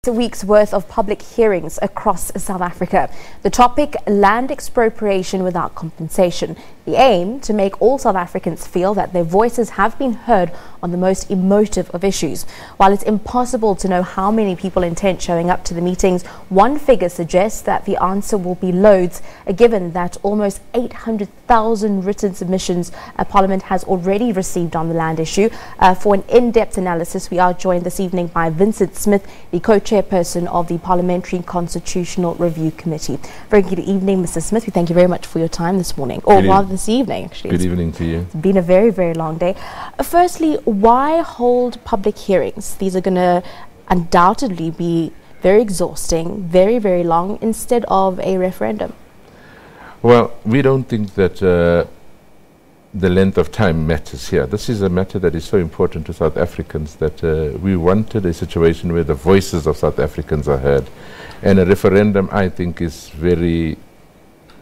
A week's worth of public hearings across South Africa. The topic, land expropriation without compensation. The aim, to make all South Africans feel that their voices have been heard on the most emotive of issues. While it's impossible to know how many people intend showing up to the meetings, one figure suggests that the answer will be loads, given that almost 800,000 written submissions Parliament has already received on the land issue. For an in-depth analysis, we are joined this evening by Vincent Smith, the Co-chairperson of the Parliamentary Constitutional Review Committee. Very good evening, Mr. Smith. We thank you very much for your time this morning, or rather this evening, actually. Good evening to you. It's been a very, very long day. Firstly, why hold public hearings? These are going to undoubtedly be very exhausting, very, very long, instead of a referendum. Well, we don't think that the length of time matters here. This is a matter that is so important to South Africans that we wanted a situation where the voices of South Africans are heard. And a referendum, I think, is very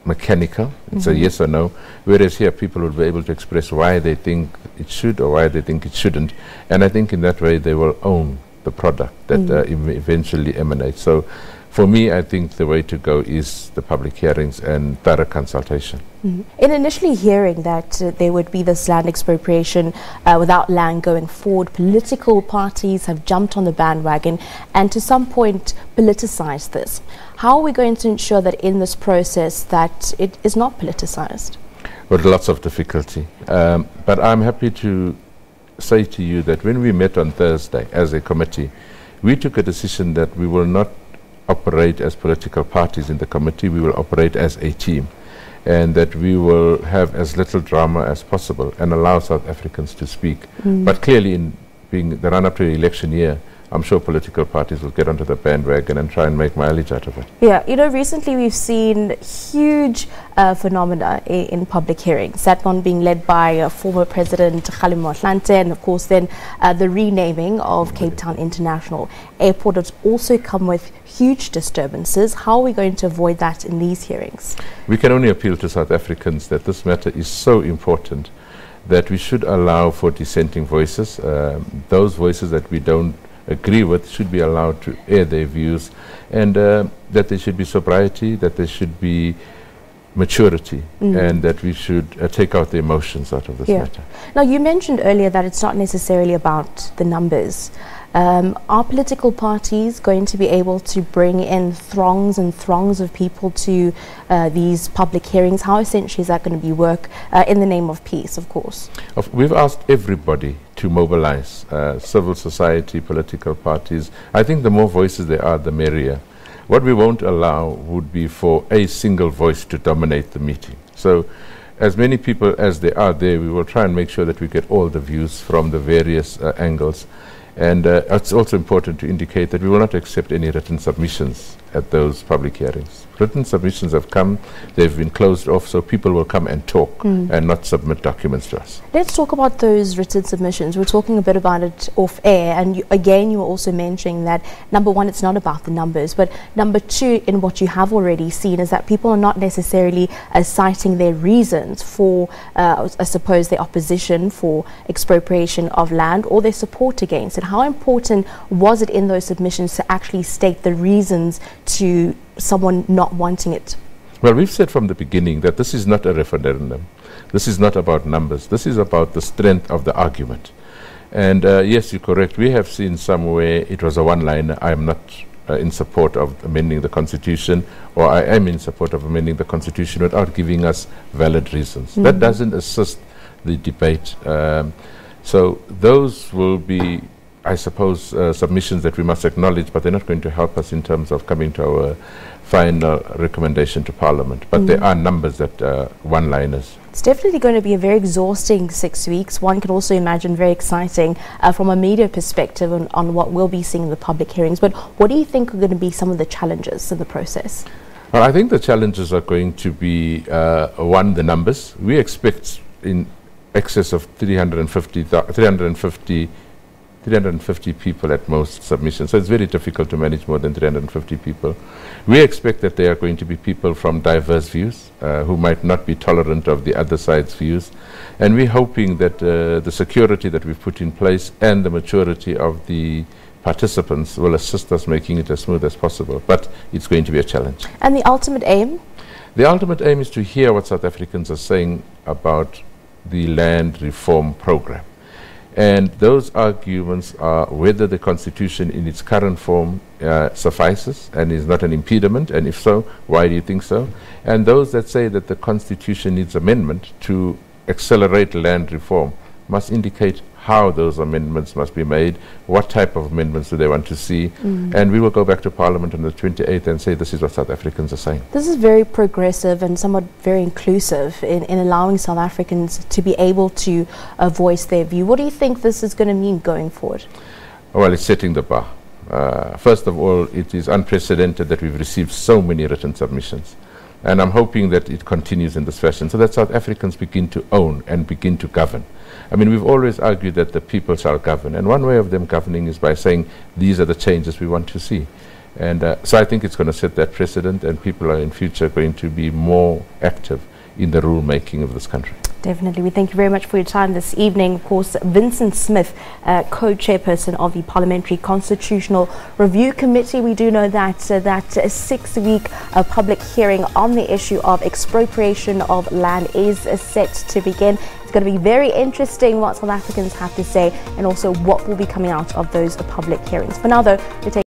mechanical. It's a yes or no, whereas here people will be able to express why they think it should or why they think it shouldn't. And I think in that way they will own the product that eventually emanates. So for me, I think the way to go is the public hearings and thorough consultation. In initially hearing that there would be this land expropriation without land going forward, political parties have jumped on the bandwagon and to some point politicized this. How are we going to ensure that in this process that it is not politicized? With lots of difficulty. But I'm happy to say to you that when we met on Thursday as a committee, we took a decision that we will not operate as political parties in the committee, we will operate as a team, and that we will have as little drama as possible and allow South Africans to speak. But clearly, in being the run-up to the election year, I'm sure political parties will get onto the bandwagon and try and make mileage out of it. Yeah, you know, recently we've seen huge phenomena in public hearings. That one being led by former President Kgalema Motlanthe, and of course then the renaming of Cape Town International Airport has also come with huge disturbances. How are we going to avoid that in these hearings? We can only appeal to South Africans that this matter is so important that we should allow for dissenting voices. Those voices that we don't agree with should be allowed to air their views, and that there should be sobriety, that there should be maturity, and that we should take out the emotions out of this matter. Now, you mentioned earlier that it's not necessarily about the numbers. Are political parties going to be able to bring in throngs and throngs of people to these public hearings? How essentially is that going to be work in the name of peace, of course? We've asked everybody to mobilize, civil society, political parties. I think the more voices there are, the merrier. What we won't allow would be for a single voice to dominate the meeting. So as many people as there are there, we will try and make sure that we get all the views from the various angles. And it's also important to indicate that we will not accept any written submissions at those public hearings. Written submissions have come, they've been closed off, so people will come and talk and not submit documents to us. Let's talk about those written submissions. We're talking a bit about it off air, and again you were also mentioning that, number one, it's not about the numbers, but number two, in what you have already seen, is that people are not necessarily citing their reasons for, I suppose, their opposition for expropriation of land or their support against it. How important was it in those submissions to actually state the reasons to someone not wanting it? Well, we've said from the beginning that this is not a referendum. This is not about numbers. This is about the strength of the argument. And yes, you're correct. We have seen somewhere it was a one-liner. I am not in support of amending the Constitution, or I am in support of amending the Constitution without giving us valid reasons. That doesn't assist the debate. So those will be, I suppose, submissions that we must acknowledge, but they're not going to help us in terms of coming to our final recommendation to Parliament. But there are numbers that one-liners. It's definitely going to be a very exhausting 6 weeks. One can also imagine very exciting from a media perspective on what we'll be seeing in the public hearings. But what do you think are going to be some of the challenges in the process? Well, I think the challenges are going to be, one, the numbers. We expect in excess of 350 people at most submissions. So it's very difficult to manage more than 350 people. We expect that there are going to be people from diverse views who might not be tolerant of the other side's views. And we're hoping that the security that we've put in place and the maturity of the participants will assist us making it as smooth as possible. But it's going to be a challenge. And the ultimate aim? The ultimate aim is to hear what South Africans are saying about the land reform program. And those arguments are whether the Constitution in its current form suffices and is not an impediment, and if so, why do you think so? And those that say that the Constitution needs amendment to accelerate land reform must indicate how those amendments must be made, what type of amendments do they want to see, and we will go back to Parliament on the 28th and say this is what South Africans are saying. This is very progressive and somewhat very inclusive in allowing South Africans to be able to voice their view. What do you think this is going to mean going forward? Well, it's setting the bar. First of all, it is unprecedented that we've received so many written submissions. And I'm hoping that it continues in this fashion so that South Africans begin to own and begin to govern. I mean, we've always argued that the people shall govern, and one way of them governing is by saying these are the changes we want to see. And so I think it's going to set that precedent, and people are in future going to be more active in the rule making of this country. Definitely. We thank you very much for your time this evening. Of course, Vincent Smith, co-chairperson of the Parliamentary Constitutional Review Committee. We do know that that 6-week public hearing on the issue of expropriation of land is set to begin. It's going to be very interesting what South Africans have to say and also what will be coming out of those public hearings. For now, though, we take